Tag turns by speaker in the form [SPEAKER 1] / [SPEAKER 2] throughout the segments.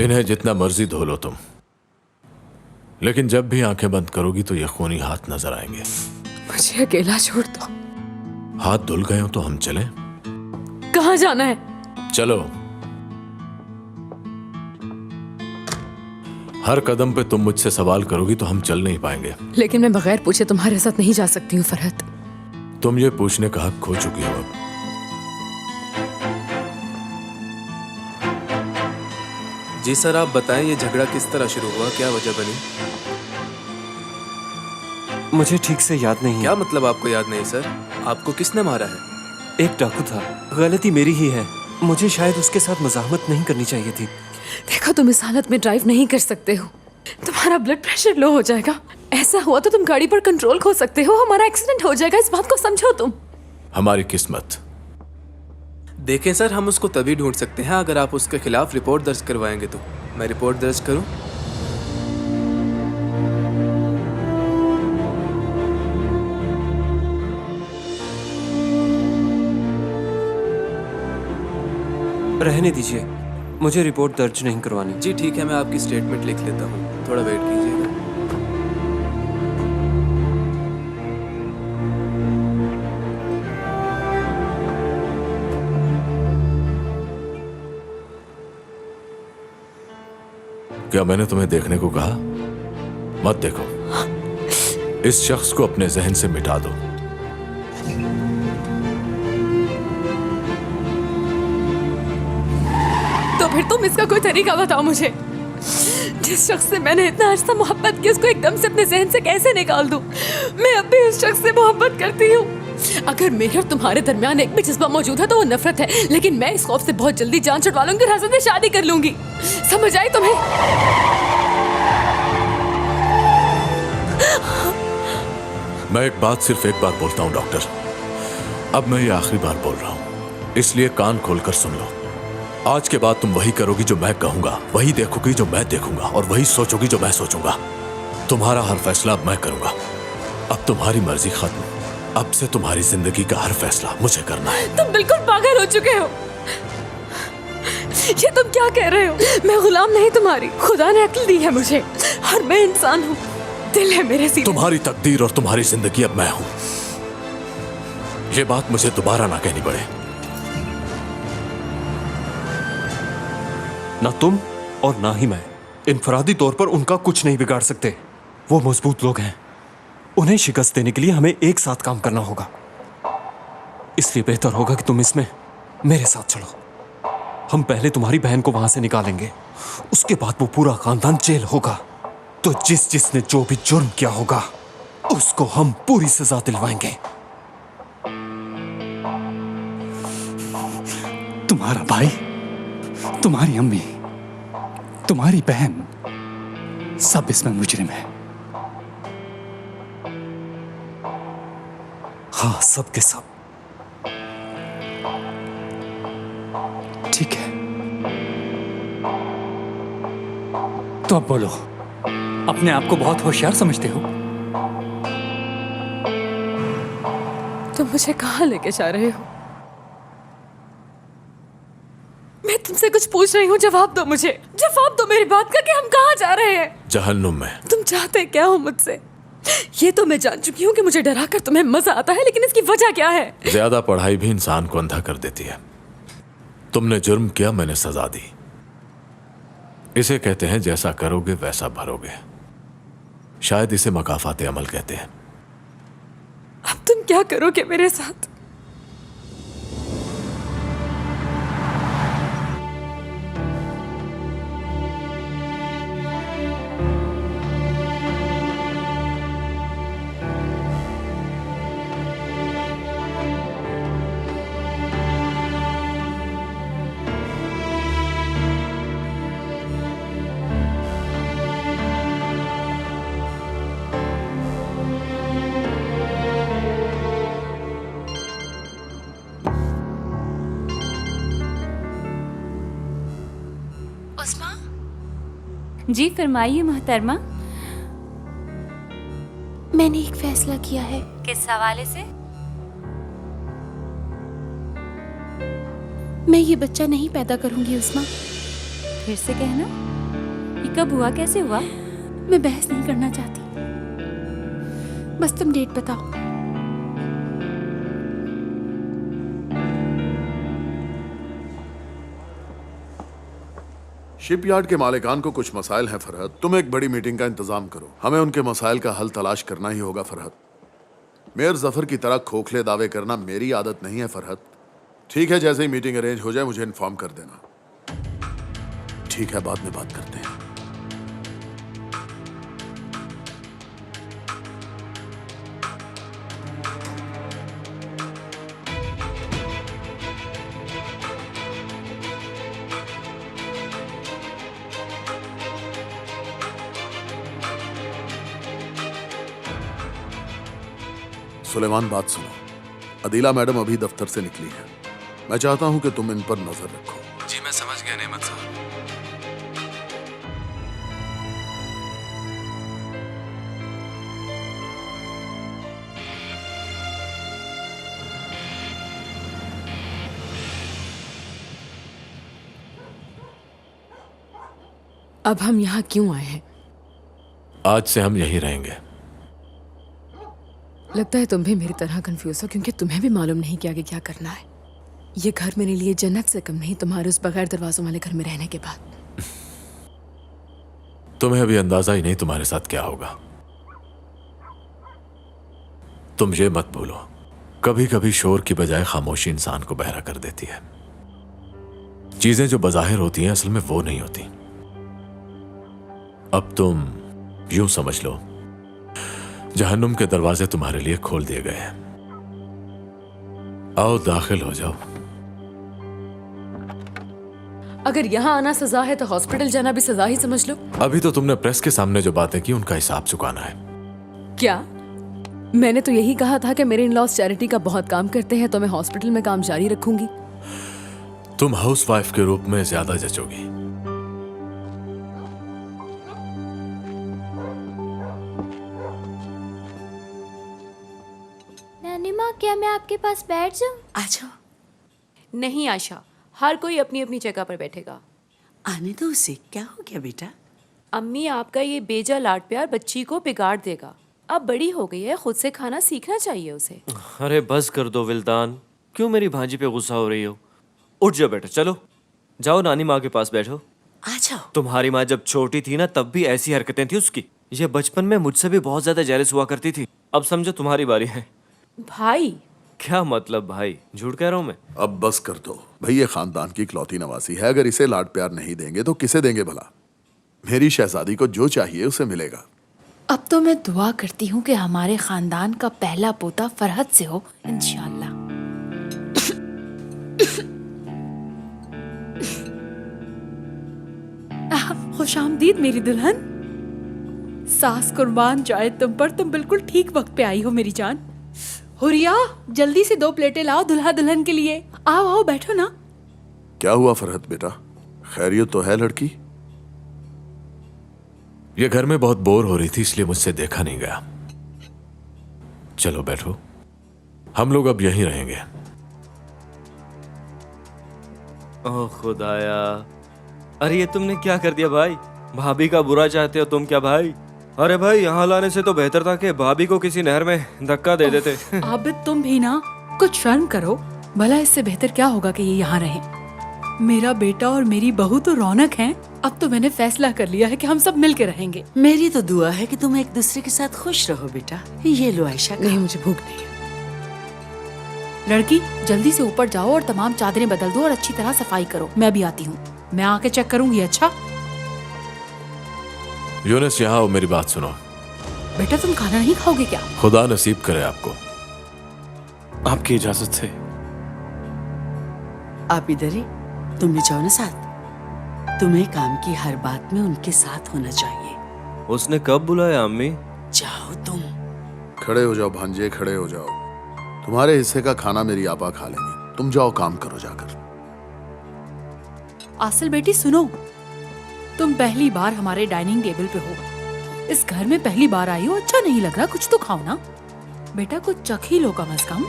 [SPEAKER 1] इन्हें जितना मर्जी धो लो तुम, लेकिन जब भी आंखें बंद करोगी तो ये खूनी हाथ नजर आएंगे।
[SPEAKER 2] मुझे अकेला छोड़ दो।
[SPEAKER 1] हाथ धुल गए हो तो हम चलें?
[SPEAKER 2] कहाँ जाना है?
[SPEAKER 1] चलो। हर कदम पे तुम मुझसे सवाल करोगी तो हम चल नहीं पाएंगे।
[SPEAKER 2] लेकिन मैं बगैर पूछे तुम्हारे साथ नहीं जा सकती हूँ फरहत।
[SPEAKER 1] तुम ये पूछने का हक खो चुकी हो अब।
[SPEAKER 3] जी सर, आप बताएं ये झगड़ा किस तरह शुरू हुआ, क्या वजह बनी?
[SPEAKER 4] मुझे ठीक से याद नहीं है।
[SPEAKER 3] क्या मतलब आपको याद नहीं सर? आपको किसने मारा है?
[SPEAKER 4] एक डाकू था, गलती मेरी ही है। मुझे शायद उसके साथ मज़ाहमत नहीं करनी चाहिए थी।
[SPEAKER 2] देखो, तुम इस हालत में ड्राइव नहीं कर सकते हो, तुम्हारा ब्लड प्रेशर लो हो जाएगा। ऐसा हुआ तो तुम गाड़ी पर कंट्रोल खो सकते हो, हमारा एक्सीडेंट हो जाएगा। इस बात को समझो तुम।
[SPEAKER 1] हमारी किस्मत।
[SPEAKER 3] देखें सर, हम उसको तभी ढूंढ सकते हैं अगर आप उसके खिलाफ रिपोर्ट दर्ज करवाएंगे। तो मैं रिपोर्ट दर्ज करूं?
[SPEAKER 4] रहने दीजिए, मुझे रिपोर्ट दर्ज नहीं करवानी।
[SPEAKER 3] जी ठीक है, मैं आपकी स्टेटमेंट लिख लेता हूँ, थोड़ा वेट कीजिएगा।
[SPEAKER 1] क्या मैंने तुम्हें देखने को कहा? मत देखो। इस शख्स को अपने जहन से मिटा दो।
[SPEAKER 2] तो फिर तुम इसका कोई तरीका बताओ मुझे। जिस शख्स से मैंने इतना अर्सा मोहब्बत की, उसको एकदम से अपने जहन से कैसे निकाल दूं? मैं अब भी उस शख्स से मोहब्बत करती हूँ। अगर मेरे और तुम्हारे दरमियान एक भी जज्बा मौजूद है तो वो नफरत है, लेकिन मैं इस खौफ से बहुत जल्दी जान छुड़वा लूंगी और हसन से शादी कर लूंगी। समझ आई तुम्हें?
[SPEAKER 1] मैं एक बात सिर्फ एक बार बोलता हूं डॉक्टर, अब मैं ये आखिरी बार बोल रहा हूं, इसलिए कान खोलकर सुन लो। आज के बाद तुम वही करोगी जो मैं कहूंगा, वही देखोगी जो मैं देखूंगा, और वही सोचोगी जो मैं सोचूंगा। तुम्हारा हर फैसला अब मैं करूंगा। अब तुम्हारी मर्जी खत्म। अब से तुम्हारी जिंदगी का हर फैसला मुझे करना है।
[SPEAKER 2] तुम बिल्कुल पागल हो चुके हो। ये तुम क्या कह रहे हो? मैं गुलाम नहीं तुम्हारी, खुदा ने अक्ल दी है मुझे और मैं इंसान हूँ। दिल है मेरे सीने।
[SPEAKER 1] तुम्हारी तकदीर और तुम्हारी जिंदगी अब मैं हूं। ये बात मुझे दोबारा ना कहनी पड़े।
[SPEAKER 4] ना तुम और ना ही मैं इनफरादी तौर पर उनका कुछ नहीं बिगाड़ सकते। वो मजबूत लोग हैं, उन्हें शिकस्त देने के लिए हमें एक साथ काम करना होगा। इसलिए बेहतर होगा कि तुम इसमें मेरे साथ चलो। हम पहले तुम्हारी बहन को वहां से निकालेंगे, उसके बाद वो पूरा खानदान जेल होगा। तो जिसने जो भी जुर्म किया होगा उसको हम पूरी सजा दिलवाएंगे।
[SPEAKER 5] तुम्हारा भाई, तुम्हारी अम्मी, तुम्हारी बहन, सब इसमें मुजरिम है।
[SPEAKER 4] हाँ, सब के सब।
[SPEAKER 5] ठीक है, तो अब बोलो, अपने आप को बहुत होशियार समझते हो?
[SPEAKER 2] तुम मुझे कहाँ लेके जा रहे हो? मैं तुमसे कुछ पूछ रही हूँ, जवाब दो मुझे। जवाब दो मेरी बात का कि हम कहाँ जा रहे हैं?
[SPEAKER 1] जहन्नुम में।
[SPEAKER 2] तुम चाहते क्या हो मुझसे? ये तो मैं जान चुकी हूँ कि मुझे डरा कर तुम्हें मजा आता है, लेकिन इसकी वजह क्या है?
[SPEAKER 1] ज्यादा पढ़ाई भी इंसान को अंधा कर देती है। तुमने जुर्म किया, मैंने सजा दी। इसे कहते हैं जैसा करोगे वैसा भरोगे। शायद इसे मकाफाते अमल कहते हैं।
[SPEAKER 2] अब तुम क्या करोगे मेरे साथ?
[SPEAKER 6] जी फरमाइए मोहतरमा।
[SPEAKER 7] मैंने एक फैसला किया है।
[SPEAKER 6] किस हवाले से?
[SPEAKER 7] मैं ये बच्चा नहीं पैदा करूंगी उस्मा।
[SPEAKER 6] फिर से कहना। ये कब हुआ, कैसे हुआ?
[SPEAKER 7] मैं बहस नहीं करना चाहती, बस तुम डेट बताओ।
[SPEAKER 8] शिपयार्ड के मालिकान को कुछ मसाइल हैं फरहत। तुम एक बड़ी मीटिंग का इंतजाम करो, हमें उनके मसाइल का हल तलाश करना ही होगा फरहत। मेयर जफर की तरह खोखले दावे करना मेरी आदत नहीं है फरहत। ठीक है, जैसे ही मीटिंग अरेंज हो जाए मुझे इन्फॉर्म कर देना। ठीक है, बाद में बात करते हैं। सुलेमान, बात सुनो। अदीला मैडम अभी दफ्तर से निकली है। मैं चाहता हूं कि तुम इन पर नजर रखो।
[SPEAKER 3] जी मैं समझ गया नेमत साहब।
[SPEAKER 2] अब हम यहाँ क्यों आए हैं?
[SPEAKER 1] आज से हम यहीं रहेंगे।
[SPEAKER 2] लगता है तुम भी मेरी तरह कंफ्यूज हो, क्योंकि तुम्हें भी मालूम नहीं कि आगे क्या करना है। ये घर मेरे लिए जन्नत से कम नहीं, तुम्हारे उस बगैर दरवाजों वाले घर में रहने के बाद।
[SPEAKER 1] तुम्हें अभी अंदाजा ही नहीं तुम्हारे साथ क्या होगा। तुम ये मत भूलो, कभी कभी शोर की बजाय खामोशी इंसान को बहरा कर देती है। चीजें जो बजाहिर होती हैं असल में वो नहीं होती। अब तुम यूं समझ लो, जहन्नुम के दरवाजे तुम्हारे लिए खोल दिए गए हैं। आओ दाखिल हो जाओ।
[SPEAKER 2] अगर यहाँ आना सजा है तो हॉस्पिटल जाना भी सजा ही समझ लो।
[SPEAKER 1] अभी तो तुमने प्रेस के सामने जो बातें की उनका हिसाब चुकाना है।
[SPEAKER 2] क्या? मैंने तो यही कहा था कि मेरे इन-लॉज चैरिटी का बहुत काम करते हैं, तो मैं हॉस्पिटल में काम जारी रखूंगी।
[SPEAKER 1] तुम हाउसवाइफ के रूप में ज्यादा जचोगी।
[SPEAKER 7] नानी माँ, क्या मैं आपके पास बैठ जाऊँ?
[SPEAKER 9] आ जाओ।
[SPEAKER 2] नहीं आशा, हर कोई अपनी अपनी जगह पर बैठेगा।
[SPEAKER 9] आने दो उसे, क्या हो गया बेटा?
[SPEAKER 2] अम्मी, आपका ये बेजा लाड प्यार बच्ची को बिगाड़ देगा। अब बड़ी हो गई है, खुद से खाना सीखना चाहिए उसे।
[SPEAKER 4] अरे बस कर दो विल्दान, क्यों मेरी भांजी पे गुस्सा हो रही हो? उठ जाओ बेटा, चलो जाओ नानी माँ के पास बैठो।
[SPEAKER 9] आ जाओ।
[SPEAKER 4] तुम्हारी माँ जब छोटी थी ना तब भी ऐसी हरकतें थी उसकी। ये बचपन में मुझसे भी बहुत ज्यादा जेलस हुआ करती थी। अब समझो तुम्हारी बारी है।
[SPEAKER 2] भाई,
[SPEAKER 4] क्या मतलब भाई? झूठ कह रहा हूँ मैं?
[SPEAKER 8] अब बस कर दो भाई, ये खानदान की इकलौती नवासी है। अगर इसे लाड प्यार नहीं देंगे तो किसे देंगे भला? मेरी शहजादी को जो चाहिए उसे मिलेगा।
[SPEAKER 7] अब तो मैं दुआ करती हूँ कि हमारे खानदान का पहला पोता फरहत से हो, इंशाल्लाह। खुशामदीद मेरी दुल्हन। सास कुर्बान जाए तुम पर, तुम बिल्कुल ठीक वक्त पे आई हो मेरी जान। हुरिया, जल्दी से 2 प्लेटें लाओ दुल्हा दुल्हन के लिए। आओ आओ, बैठो ना।
[SPEAKER 8] क्या हुआ फरहत बेटा, खैरियत तो है लड़की?
[SPEAKER 1] ये घर में बहुत बोर हो रही थी इसलिए मुझसे देखा नहीं गया। चलो बैठो, हम लोग अब यहीं रहेंगे।
[SPEAKER 4] ओह खुदाया, अरे ये तुमने क्या कर दिया भाई? भाभी का बुरा चाहते हो तुम क्या भाई? अरे भाई, यहाँ लाने से तो बेहतर था कि भाभी को किसी नहर में धक्का दे देते।
[SPEAKER 7] आबिद, तुम भी ना कुछ शर्म करो। भला इससे बेहतर क्या होगा कि ये यहाँ रहे। मेरा बेटा और मेरी बहू तो रौनक हैं। अब तो मैंने फैसला कर लिया है कि हम सब मिल के रहेंगे।
[SPEAKER 9] मेरी तो दुआ है कि तुम एक दूसरे के साथ खुश रहो बेटा। ये लो आयशा।
[SPEAKER 2] नहीं, मुझे भूख नहीं है।
[SPEAKER 7] लड़की, जल्दी से ऊपर जाओ और तमाम चादरें बदल दो और अच्छी तरह सफाई करो। मैं भी आती हूँ, मैं आके चेक करूंगी। अच्छा
[SPEAKER 1] यूनुस, यहाँ आओ, मेरी बात सुनो।
[SPEAKER 7] बेटा, तुम खाना नहीं खाओगे क्या?
[SPEAKER 1] खुदा नसीब करे आपको।
[SPEAKER 4] आपकी इजाजत से।
[SPEAKER 9] आप इधर ही, तुम भी जाओ ना साथ। तुम्हें काम की हर बात में उनके साथ होना चाहिए।
[SPEAKER 4] उसने कब बुलाया अम्मी?
[SPEAKER 9] जाओ तुम।
[SPEAKER 8] खड़े हो जाओ भांजे, खड़े हो जाओ। तुम्हारे हिस्से का खाना मेरी आपा खा लेंगी। तुम जाओ, काम करो जाकर।
[SPEAKER 7] आसिल बेटी सुनो, तुम पहली बार हमारे डाइनिंग टेबल पे हो। इस घर में पहली बार आई हो, अच्छा नहीं लग रहा? कुछ तो खाओ ना बेटा, कुछ चख ही लो कम से कम।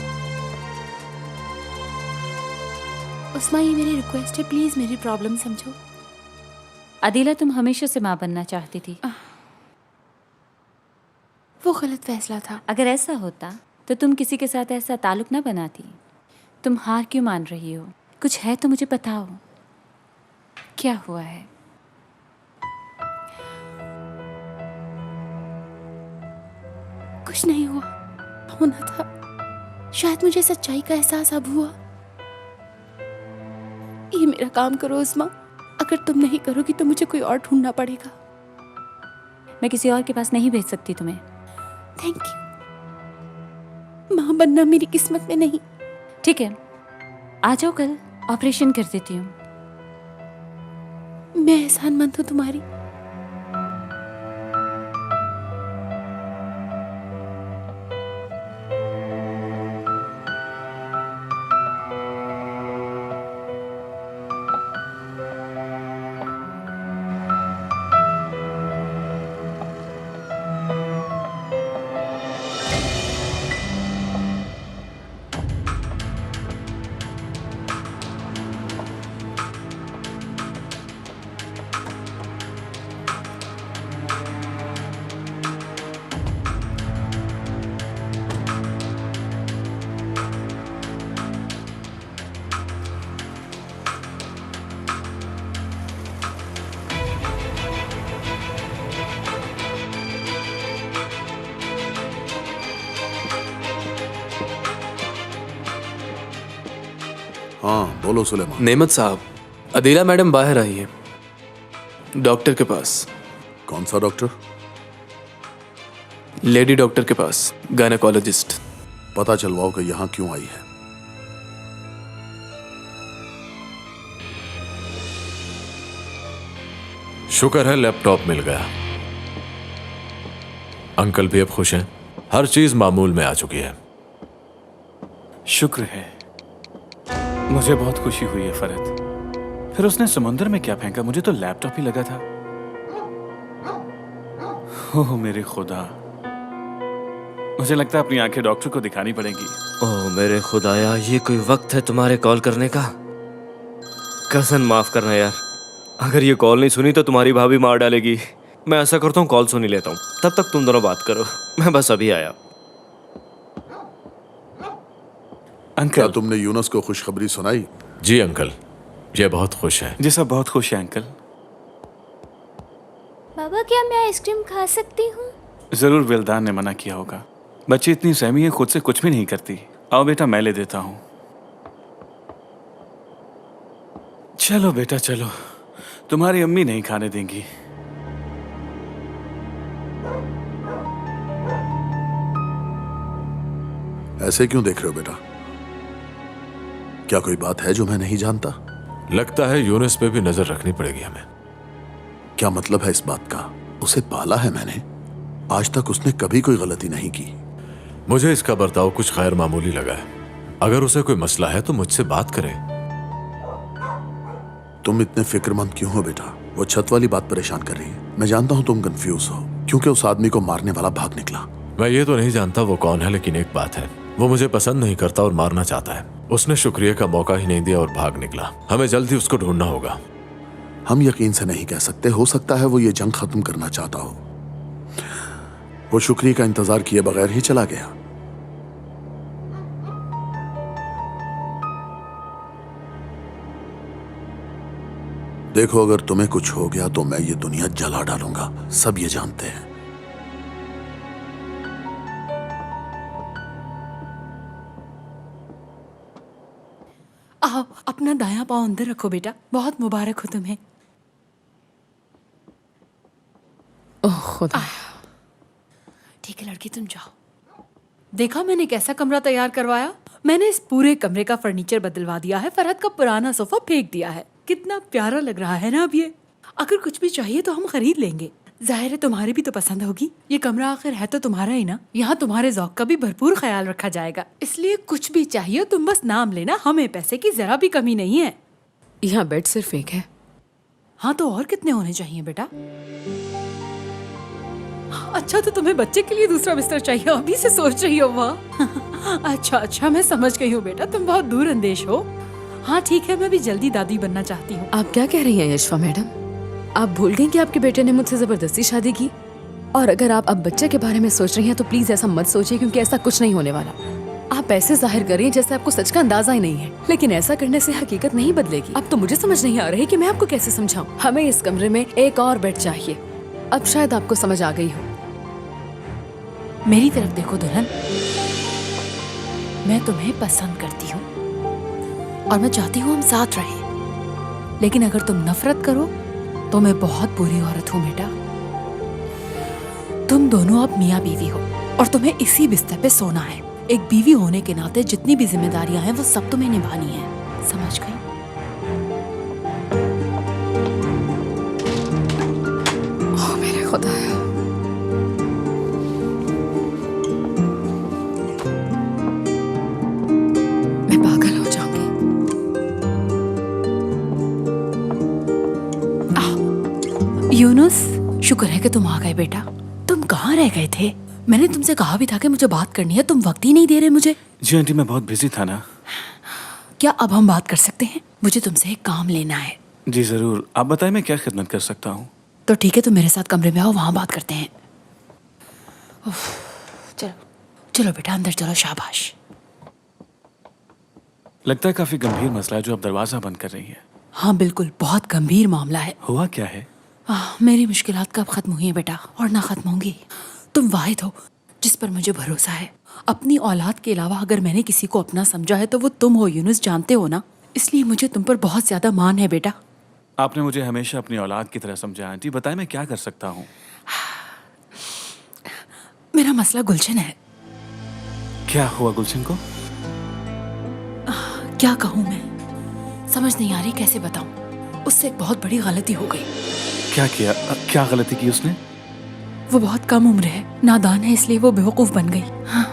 [SPEAKER 10] उस्मा, ये मेरी रिक्वेस्ट है, प्लीज मेरी प्रॉब्लम समझो।
[SPEAKER 6] अदीला, तुम हमेशा से माँ बनना चाहती थी।
[SPEAKER 2] वो गलत फैसला था।
[SPEAKER 6] अगर ऐसा होता तो तुम किसी के साथ ऐसा ताल्लुक ना बनाती। तुम हार क्यों मान रही हो? कुछ है तो मुझे बताओ, क्या हुआ है?
[SPEAKER 2] कुछ नहीं हुआ, होना था। शायद मुझे सच्चाई का एहसास अब हुआ। ये मेरा काम करो उस्मा, अगर तुम नहीं करोगी तो मुझे कोई और ढूंढना पड़ेगा।
[SPEAKER 6] मैं किसी और के पास नहीं भेज सकती तुम्हें।
[SPEAKER 2] Thank you. माँ बनना मेरी किस्मत में नहीं।
[SPEAKER 6] ठीक है, आ जाओ, कल ऑपरेशन कर देती हूँ।
[SPEAKER 2] मैं एहसानमंद हूँ तुम्हारी।
[SPEAKER 8] हाँ बोलो सुलेमान।
[SPEAKER 3] नेमत साहब, अदीला मैडम बाहर आई है, डॉक्टर के पास।
[SPEAKER 8] कौन सा डॉक्टर?
[SPEAKER 3] लेडी डॉक्टर के पास, गायनेकोलॉजिस्ट।
[SPEAKER 8] पता चलवाओ कि यहाँ क्यों आई है।
[SPEAKER 1] शुक्र है लैपटॉप मिल गया। अंकल भी अब खुश हैं। हर चीज मामूल में आ चुकी है।
[SPEAKER 5] शुक्र है, मुझे बहुत खुशी हुई है फरहत। फिर उसने समुद्र में क्या फेंका? मुझे तो लैपटॉप ही लगा था। ओह मेरे खुदा, मुझे लगता है अपनी आंखें डॉक्टर को दिखानी पड़ेगी।
[SPEAKER 10] ओह मेरे खुदाया, ये कोई वक्त है तुम्हारे कॉल करने का? कसन माफ करना यार, अगर ये कॉल नहीं सुनी तो तुम्हारी भाभी मार डालेगी। मैं ऐसा करता हूँ, कॉल सुन ही लेता हूँ, तब तक तुम दोनों बात करो। मैं बस अभी आया।
[SPEAKER 8] क्या
[SPEAKER 5] अंकल।
[SPEAKER 8] तुमने यूनस को खुशखबरी सुनाई?
[SPEAKER 1] जी अंकल, ये बहुत खुश है।
[SPEAKER 5] जी सब बहुत खुश है अंकल।
[SPEAKER 6] बाबा, क्या मैं आइसक्रीम खा सकती हूँ?
[SPEAKER 5] जरूर विल्दान ने मना किया होगा। बच्ची इतनी सहमी है, खुद से कुछ भी नहीं करती। आओ बेटा, मैं ले देता हूँ। चलो बेटा चलो, तुम्हारी अम्मी नहीं खाने देंगी।
[SPEAKER 8] ऐसे क्यों देख रहे हो बेटा? क्या कोई बात है जो मैं नहीं जानता?
[SPEAKER 1] लगता है यूनुस पे भी नजर रखनी पड़ेगी हमें।
[SPEAKER 8] क्या मतलब है इस बात का? उसे पाला है मैंने, आज तक उसने कभी कोई गलती नहीं की।
[SPEAKER 1] मुझे इसका बर्ताव कुछ गैर मामूली लगा है। अगर उसे कोई मसला है तो मुझसे बात करे।
[SPEAKER 8] तुम इतने फिक्रमंद क्यों हो बेटा? वो छत वाली बात परेशान कर रही है। मैं जानता हूं तुम कंफ्यूज हो, क्योंकि उस आदमी को मारने वाला भाग निकला।
[SPEAKER 1] मैं ये तो नहीं जानता वो कौन है, लेकिन एक बात है, वो मुझे पसंद नहीं करता और मारना चाहता है। उसने शुक्रिया का मौका ही नहीं दिया और भाग निकला। हमें जल्दी उसको ढूंढना होगा।
[SPEAKER 8] हम यकीन से नहीं कह सकते, हो सकता है वो ये जंग खत्म करना चाहता हो। वो शुक्रिया का इंतजार किए बगैर ही चला गया। देखो, अगर तुम्हें कुछ हो गया तो मैं ये दुनिया जला डालूंगा, सब ये जानते हैं।
[SPEAKER 7] आओ, अपना दायां पाँव अंदर रखो बेटा। बहुत मुबारक हो तुम्हें।
[SPEAKER 2] ओह खुदा।
[SPEAKER 7] ठीक है लड़की, तुम जाओ। देखा मैंने कैसा कमरा तैयार करवाया? मैंने इस पूरे कमरे का फर्नीचर बदलवा दिया है। फरहत का पुराना सोफा फेंक दिया है। कितना प्यारा लग रहा है ना अब ये। अगर कुछ भी चाहिए तो हम खरीद लेंगे। जाहिर है तुम्हारी भी तो पसंद होगी। ये कमरा आखिर है तो तुम्हारा ही ना। यहाँ तुम्हारे ज़ौक का भी भरपूर ख्याल रखा जाएगा। इसलिए कुछ भी चाहिए तुम बस नाम लेना, हमें पैसे की जरा भी कमी नहीं है।
[SPEAKER 2] यहाँ बेड सिर्फ एक है।
[SPEAKER 7] हाँ तो और कितने होने चाहिए बेटा? अच्छा तो तुम्हें बच्चे के लिए दूसरा बिस्तर चाहिए, अभी से सोच रही हो? वाह अच्छा मैं समझ गई हूँ बेटा, तुम बहुत दूर अंदेश हो। हाँ ठीक है, मैं भी जल्दी दादी बनना चाहती हूँ।
[SPEAKER 2] आप क्या कह रही हैं यशफा मैडम? आप भूल गई कि आपके बेटे ने मुझसे जबरदस्ती शादी की? और अगर आप अब बच्चे के बारे में सोच रही हैं तो प्लीज ऐसा मत सोचिए, क्योंकि ऐसा कुछ नहीं होने वाला। आप ऐसे जाहिर कर रही हैं जैसे आपको सच का अंदाजा ही नहीं है, लेकिन ऐसा करने से हकीकत नहीं बदलेगी। अब तो मुझे समझ नहीं आ रही कि मैं आपको कैसे समझाऊं। हमें इस कमरे में एक और बेड चाहिए। अब शायद आपको समझ आ गई हो।
[SPEAKER 7] मेरी तरफ देखो दुल्हन, मैं तुम्हें पसंद करती हूँ और मैं चाहती हूँ हम साथ रहें, लेकिन अगर तुम नफरत करो तो मैं बहुत बुरी औरत हूँ बेटा। तुम दोनों अब मियाँ बीवी हो और तुम्हें इसी बिस्तर पे सोना है। एक बीवी होने के नाते जितनी भी जिम्मेदारियां हैं वो सब तुम्हें निभानी है, समझ गई?
[SPEAKER 2] ओह मेरे खुदाया। मैं पागल हो जाऊंगी।
[SPEAKER 7] यूनुस, शुक्र है कि तुम आ गए बेटा। तुम कहाँ रह गए थे? मैंने तुमसे कहा भी था कि मुझे बात करनी है, तुम वक्त ही नहीं दे रहे मुझे।
[SPEAKER 5] जी आंटी, मैं बहुत बिजी था ना।
[SPEAKER 7] क्या अब हम बात कर सकते हैं? मुझे तुमसे एक काम लेना है।
[SPEAKER 5] जी जरूर, आप बताएं मैं क्या खिदमत कर सकता हूँ।
[SPEAKER 7] तो ठीक है, तुम मेरे साथ कमरे में आओ, वहां बात करते हैं। उफ, चलो चलो बेटा अंदर चलो, शाबाश।
[SPEAKER 5] लगता है काफी गंभीर मसला है जो आप दरवाजा बंद कर रही हैं।
[SPEAKER 7] हाँ बिल्कुल, बहुत गंभीर मामला है।
[SPEAKER 5] हुआ क्या है?
[SPEAKER 7] मेरी मुश्किलात कब खत्म हुई है बेटा, और ना खत्म होंगी। तुम वाहिद हो जिस पर मुझे भरोसा है। अपनी औलाद के अलावा अगर मैंने किसी को अपना समझा है तो वो तुम हो यूनुस, जानते हो ना। इसलिए मुझे तुम पर बहुत ज्यादा मान है बेटा।
[SPEAKER 5] आपने मुझे हमेशा अपनी औलाद की तरह समझा आंटी, बताएं मैं क्या कर सकता हूँ।
[SPEAKER 7] मेरा मसला गुलशन है।
[SPEAKER 5] क्या हुआ गुलशन को?
[SPEAKER 7] क्या कहूँ मैं, समझ नहीं आ रही कैसे बताऊं। उससे एक बहुत बड़ी गलती हो गई।
[SPEAKER 5] क्या किया? क्या गलती की उसने?
[SPEAKER 7] वो बहुत कम उम्र है, नादान है, इसलिए वो बेवकूफ बन गई। हाँ,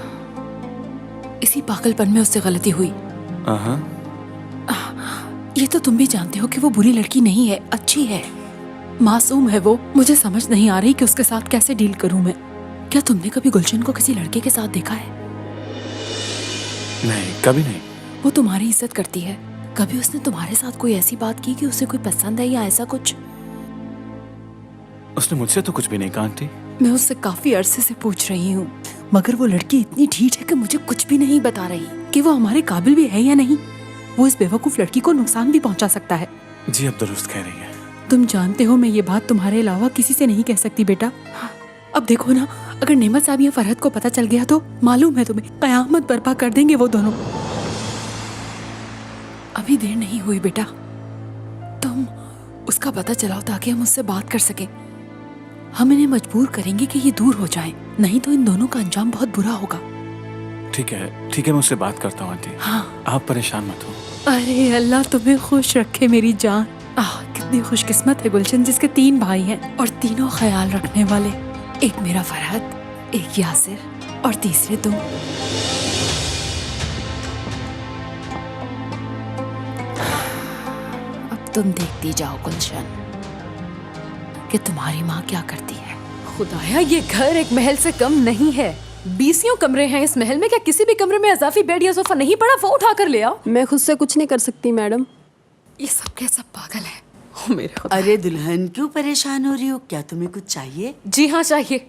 [SPEAKER 7] इसी पागलपन में उससे गलती हुई। ये तो तुम भी जानते हो कि वो बुरी लड़की नहीं है, अच्छी है, मासूम है वो। मुझे समझ नहीं आ रही कि उसके साथ कैसे डील करूं मैं। क्या तुमने कभी गुलशन को किसी लड़के के साथ देखा है?
[SPEAKER 5] नहीं, कभी नहीं।
[SPEAKER 7] वो तुम्हारी इज्जत करती है। कभी उसने तुम्हारे साथ कोई ऐसी बात की कि उसे कोई पसंद है या ऐसा कुछ?
[SPEAKER 5] उसने मुझसे तो कुछ भी नहीं कहा आंटी।
[SPEAKER 7] मैं उससे काफी अरसे से पूछ रही हूँ, मगर वो लड़की इतनी ढीठ है कि मुझे कुछ भी नहीं बता रही कि वो हमारे काबिल भी है या नहीं। वो इस बेवकूफ लड़की को नुकसान भी पहुंचा सकता है।
[SPEAKER 5] जी अब दुरुस्त कह रही हैं।
[SPEAKER 7] तुम जानते हो मैं ये बात तुम्हारे अलावा किसी से नहीं कह सकती बेटा। अब देखो ना, अगर नेमत साहब या फरहत को पता चल गया तो मालूम है तुम्हें, कयामत बर्पा कर देंगे वो दोनों। अभी देर नहीं हुई बेटा, तुम उसका पता चलाओ ताकि हम उससे बात कर सकें। हम इन्हें मजबूर करेंगे कि ये दूर हो जाएं, नहीं तो इन दोनों का अंजाम बहुत बुरा होगा।
[SPEAKER 5] ठीक है मैं उससे बात करता हूँ आंटी।
[SPEAKER 7] हाँ।
[SPEAKER 5] आप परेशान मत हो।
[SPEAKER 7] अरे अल्लाह तुम्हें खुश रखे मेरी जान। कितनी खुशकिस्मत है गुलशन जिसके 3 भाई हैं और तीनों ख्याल रखने वाले। एक मेरा फरहत, एक यासिर और तीसरे तुम। अब तुम देखती जाओ गुलशन कि तुम्हारी माँ क्या करती है।
[SPEAKER 2] खुदाया, ये घर एक महल से कम नहीं है। 20 कमरे हैं इस महल में। क्या किसी भी कमरे में अजाफी बेड या सोफा नहीं पड़ा? वो उठा कर ले आओ।
[SPEAKER 11] मैं खुद से कुछ नहीं कर सकती मैडम।
[SPEAKER 2] ये सब के सब पागल है। ओ मेरे खुदा।
[SPEAKER 9] अरे दुल्हन, क्यों परेशान हो रही हो? क्या तुम्हें कुछ चाहिए?
[SPEAKER 2] जी हाँ चाहिए।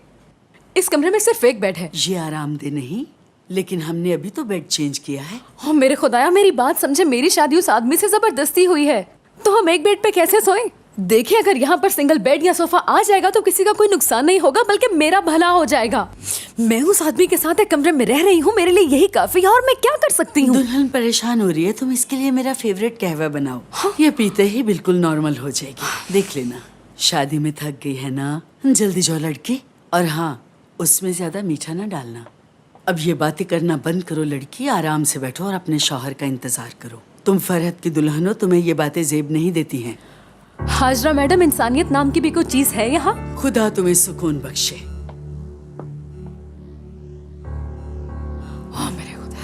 [SPEAKER 2] इस कमरे में सिर्फ एक बेड है।
[SPEAKER 9] ये आरामदेह नहीं, लेकिन हमने अभी तो बेड चेंज किया है।
[SPEAKER 2] ओ मेरे खुदाया, मेरी बात समझे। मेरी शादी उस आदमी से जबरदस्ती हुई है, तो हम एक बेड पे कैसे सोएं? देखिए, अगर यहाँ पर सिंगल बेड या सोफा आ जाएगा तो किसी का कोई नुकसान नहीं होगा, बल्कि मेरा भला हो जाएगा। मैं उस आदमी के साथ एक कमरे में रह रही हूँ, मेरे लिए यही काफी है, और मैं क्या कर सकती हूँ?
[SPEAKER 9] दुल्हन परेशान हो रही है, तुम इसके लिए मेरा फेवरेट कहवा बनाओ। ये पीते ही बिल्कुल नॉर्मल हो जाएगी। देख लेना। शादी में थक गई है ना, जल्दी जाओ लड़की। और हाँ, उसमें ज्यादा मीठा ना डालना। अब ये बातें करना बंद करो लड़की, आराम से बैठो और अपने शौहर का इंतजार करो। तुम फरहत की दुल्हन हो, तुम्हें ये बातें जेब नहीं देती हैं।
[SPEAKER 2] हाजरा मैडम, इंसानियत नाम की भी कोई चीज है यहाँ?
[SPEAKER 9] खुदा तुम्हें सुकून बख्शे।
[SPEAKER 2] मेरे खुदा।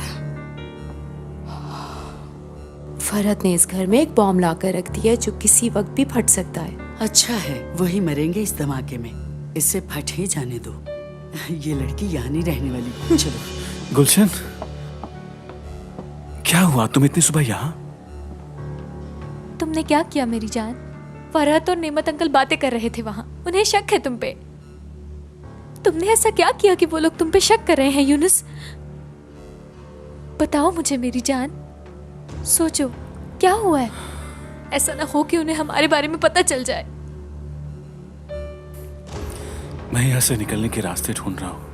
[SPEAKER 11] फरहत ने इस घर में एक बॉम्ब ला कर रख दिया है जो किसी वक्त भी फट सकता है।
[SPEAKER 9] अच्छा है, वही मरेंगे इस धमाके में। इसे फट ही जाने दो। ये लड़की यहाँ नहीं रहने वाली। चलो।
[SPEAKER 5] गुलशन, क्या हुआ? तुम इतनी सुबह यहाँ?
[SPEAKER 6] तुमने क्या किया मेरी जान?
[SPEAKER 2] फरहत और नेमत अंकल बातें कर रहे थे वहां। उन्हें शक है तुम पे। तुमने ऐसा क्या किया कि वो लोग तुम पे शक कर रहे हैं यूनुस? बताओ मुझे मेरी जान। सोचो क्या हुआ है। ऐसा ना हो कि उन्हें हमारे बारे में पता चल जाए।
[SPEAKER 5] मैं यहाँ से निकलने के रास्ते ढूंढ रहा हूँ।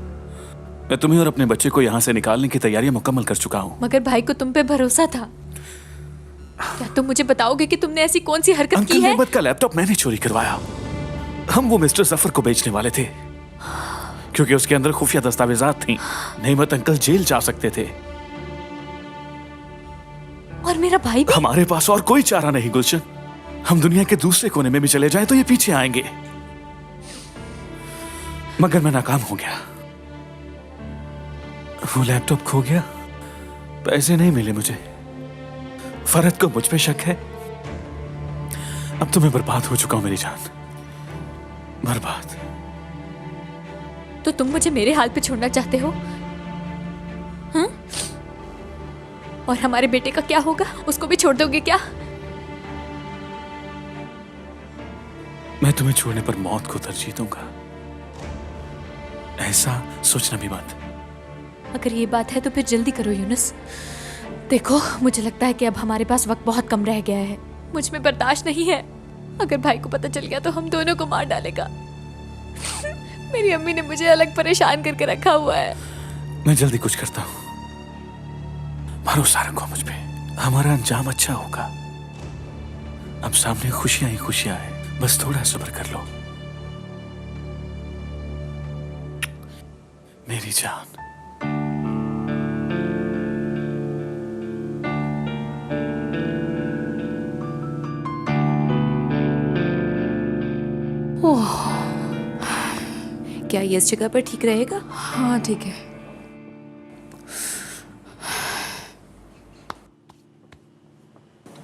[SPEAKER 5] मैं तुम्हें और अपने बच्चे को यहाँ से निकालने की तैयारियां मुकम्मल कर चुका हूँ।
[SPEAKER 2] मगर भाई को तुम पे भरोसा था। क्या तुम मुझे बताओगे कि तुमने ऐसी कौन सी हरकत की
[SPEAKER 5] अंकल
[SPEAKER 2] है?
[SPEAKER 5] नेमत का लैपटॉप मैंने चोरी करवाया। हम वो मिस्टर जफर को बेचने वाले थे क्योंकि उसके अंदर खुफिया दस्तावेजात थी। नेमत अंकल जेल जा सकते थे
[SPEAKER 2] और मेरा भाई भी?
[SPEAKER 5] हमारे पास और कोई चारा नहीं गुलशन। हम दुनिया के दूसरे कोने में भी चले जाएं तो ये पीछे आएंगे। मगर मैं नाकाम हो गया। वो लैपटॉप खो गया, पैसे नहीं मिले मुझे। फरहत को मुझ पे शक है। अब तो मैं बर्बाद हो चुका हूं मेरी जान, बर्बाद।
[SPEAKER 2] तो तुम मुझे मेरे हाल पे छोड़ना चाहते हो? हाँ? और हमारे बेटे का क्या होगा? उसको भी छोड़ दोगे क्या?
[SPEAKER 5] मैं तुम्हें छोड़ने पर मौत को तरजीह दूंगा। ऐसा सोचना भी मत।
[SPEAKER 2] अगर ये बात है तो फिर जल्दी करो यूनुस। देखो मुझे लगता है कि अब हमारे पास वक्त बहुत कम रह गया है। मुझ में बर्दाश्त नहीं है। अगर भाई को पता चल गया तो हम दोनों को मार डालेगा। मेरी अम्मी ने मुझे अलग परेशान करके रखा हुआ है।
[SPEAKER 5] मैं जल्दी कुछ करता हूं, भरोसा रखो मुझ पे। हमारा अंजाम अच्छा होगा। अब सामने खुशियां ही खुशियां हैं, बस थोड़ा सब्र कर लो मेरी जान।
[SPEAKER 11] क्या ये इस जगह पर ठीक रहेगा?
[SPEAKER 2] हाँ ठीक है।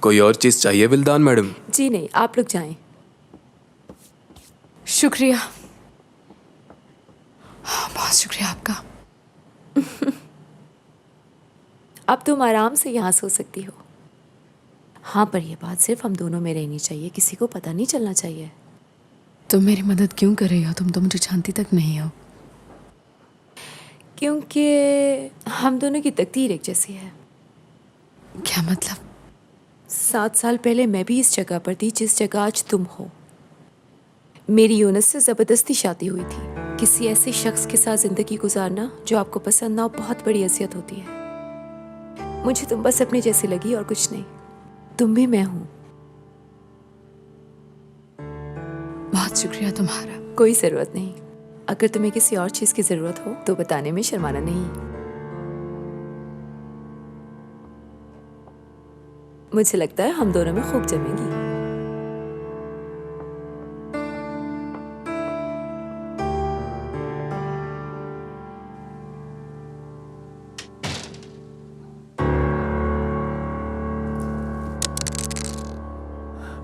[SPEAKER 3] कोई और चीज चाहिए विल्दान मैडम?
[SPEAKER 11] जी नहीं, आप लोग जाएं।
[SPEAKER 2] शुक्रिया, बहुत शुक्रिया आपका।
[SPEAKER 11] अब तुम आराम से यहाँ सो सकती हो। हाँ, पर यह बात सिर्फ हम दोनों में रहनी चाहिए, किसी को पता नहीं चलना चाहिए।
[SPEAKER 2] तुम मेरी मदद क्यों कर रही हो? तुम तो मुझे जानती तक नहीं हो।
[SPEAKER 11] क्योंकि हम दोनों की तकदीर एक जैसी है।
[SPEAKER 2] क्या मतलब?
[SPEAKER 11] 7 साल पहले मैं भी इस जगह पर थी जिस जगह आज तुम हो। मेरी यूनुस से ज़बरदस्ती शादी हुई थी। किसी ऐसे शख्स के साथ ज़िंदगी गुजारना जो आपको पसंद ना हो बहुत बड़ी अज़ियत होती है। मुझे तुम बस अपनी जैसी लगी और कुछ नहीं। तुम भी मैं हूँ।
[SPEAKER 2] बहुत शुक्रिया तुम्हारा।
[SPEAKER 11] कोई ज़रूरत नहीं। अगर तुम्हें किसी और चीज़ की ज़रूरत हो तो बताने में शर्माना नहीं। मुझे लगता है हम दोनों में खूब जमेगी।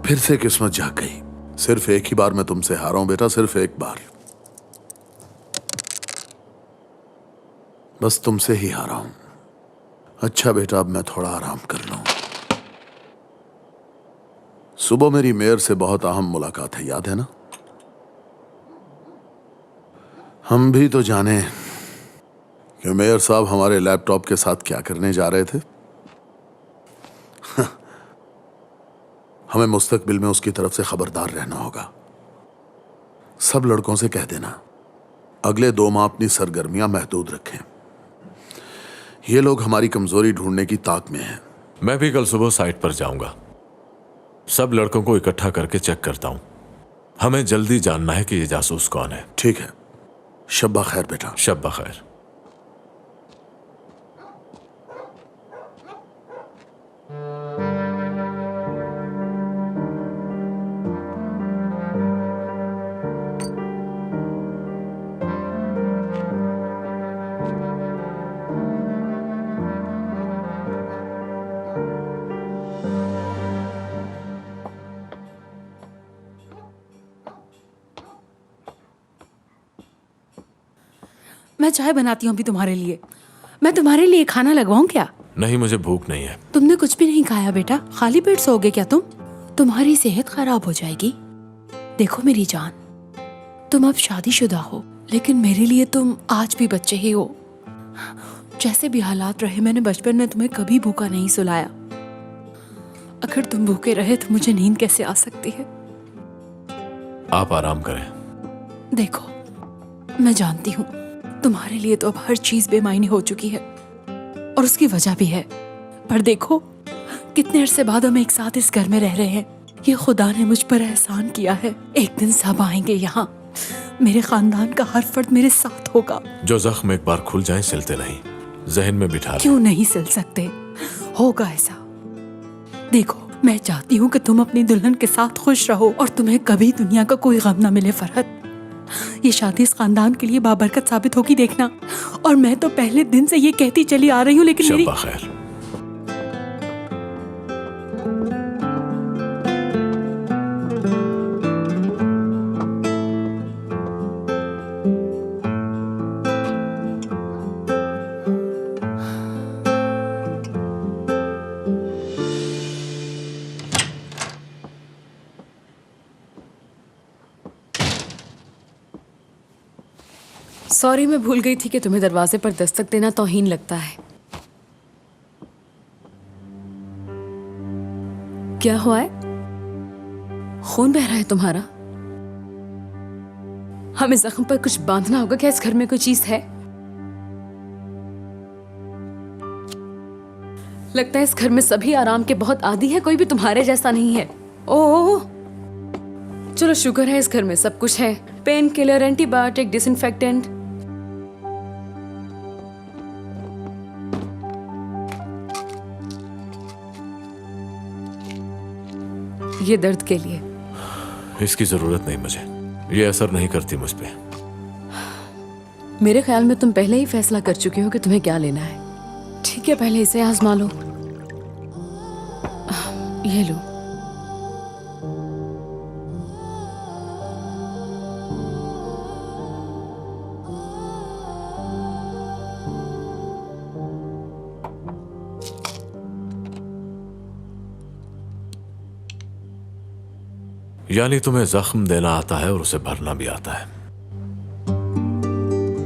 [SPEAKER 8] फिर से किस्मत जाग गई। सिर्फ एक ही बार मैं तुमसे हारा हूं बेटा, सिर्फ एक बार। बस तुमसे ही हारा हूं। अच्छा बेटा, अब मैं थोड़ा आराम कर लूं। सुबह मेरी मेयर से बहुत अहम मुलाकात है, याद है ना? हम भी तो जाने कि मेयर साहब हमारे लैपटॉप के साथ क्या करने जा रहे थे। हमें मुस्तकबिल में उसकी तरफ से खबरदार रहना होगा। सब लड़कों से कह देना अगले 2 माह अपनी सरगर्मियां महदूद रखें। ये लोग हमारी कमजोरी ढूंढने की ताक में हैं।
[SPEAKER 1] मैं भी कल सुबह साइट पर जाऊंगा। सब लड़कों को इकट्ठा करके चेक करता हूं। हमें जल्दी जानना है कि ये जासूस कौन है।
[SPEAKER 8] ठीक है, शब्बा खैर बेटा।
[SPEAKER 1] शब्बा खैर।
[SPEAKER 7] मैं चाय बनाती हूँ अभी तुम्हारे लिए। मैं तुम्हारे लिए खाना लगवाऊं क्या?
[SPEAKER 1] नहीं, मुझे भूख नहीं है।
[SPEAKER 7] तुमने कुछ भी नहीं खाया बेटा, खाली पेट सोओगे क्या तुम? तुम्हारी सेहत खराब हो जाएगी। देखो मेरी जान, तुम अब शादीशुदा हो, लेकिन मेरे लिए तुम आज भी बच्चे ही हो। जैसे भी हालात रहे, मैंने बचपन में तुम्हें कभी भूखा नहीं सुलाया। अगर तुम भूखे रहे तो मुझे नींद कैसे आ सकती है?
[SPEAKER 1] आप आराम करें।
[SPEAKER 7] देखो, मैं जानती हूँ तुम्हारे लिए तो अब हर चीज बेमायने हो चुकी है, और उसकी वजह भी है। पर देखो, कितने अरसे बाद हम एक साथ इस घर में रह रहे हैं। ये खुदा ने मुझ पर एहसान किया है। एक दिन सब आएंगे यहाँ, मेरे खानदान का हर फर्द मेरे साथ होगा।
[SPEAKER 1] जो जख्म एक बार खुल जाए सिलते नहीं, जहन में बिठा लें।
[SPEAKER 7] क्यों नहीं सिल सकते? होगा ऐसा। देखो, मैं चाहती हूँ कि तुम अपनी दुल्हन के साथ खुश रहो और तुम्हें कभी दुनिया का कोई गम ना मिले। फरहत, ये शादी इस खानदान के लिए बाबरकत साबित होगी, देखना। और मैं तो पहले दिन से ये कहती चली आ रही हूँ, लेकिन मेरी...
[SPEAKER 1] शब्बा खैर।
[SPEAKER 11] सॉरी, मैं भूल गई थी कि तुम्हें दरवाजे पर दस्तक देना तौहीन लगता है। क्या हुआ है? खून बह रहा है तुम्हारा? हमें जख्म पर कुछ बांधना होगा। क्या इस घर में कोई चीज है? लगता है इस घर में सभी आराम के बहुत आदी है, कोई भी तुम्हारे जैसा नहीं है। ओह, चलो शुक्र है इस घर में सब कुछ है। Pain killer, antibiotic, disinfectant. ये दर्द के लिए।
[SPEAKER 1] इसकी जरूरत नहीं मुझे, ये असर नहीं करती मुझ पे।
[SPEAKER 11] मेरे ख्याल में तुम पहले ही फैसला कर चुके हो कि तुम्हें क्या लेना है। ठीक है, पहले इसे आजमा लो। ये लो।
[SPEAKER 1] यानी तुम्हें जख्म देना आता है और उसे भरना भी आता है।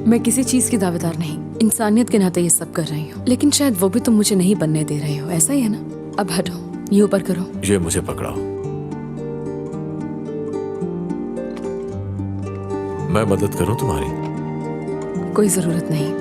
[SPEAKER 11] मैं किसी चीज की दावेदार नहीं, इंसानियत के नाते ये सब कर रही हूँ, लेकिन शायद वो भी तुम मुझे नहीं बनने दे रहे हो। ऐसा ही है ना? अब हटो, ये ऊपर करो।
[SPEAKER 1] ये मुझे पकड़ाओ। मैं मदद करूं तुम्हारी?
[SPEAKER 11] कोई जरूरत नहीं।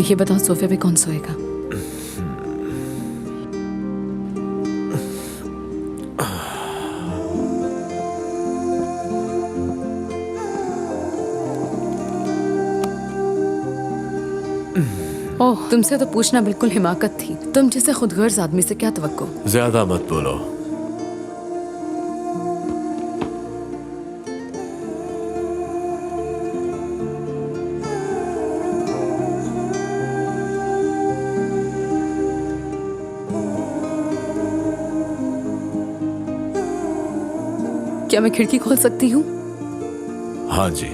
[SPEAKER 11] ये बताओ, सोफे पे कौन सोएगा? ओह, तुमसे तो पूछना बिल्कुल हिमाकत थी। तुम जैसे खुदगर्ज आदमी से क्या तवक्को?
[SPEAKER 1] ज्यादा मत बोलो।
[SPEAKER 11] क्या मैं खिड़की खोल सकती हूँ?
[SPEAKER 1] हाँ जी।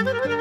[SPEAKER 8] है।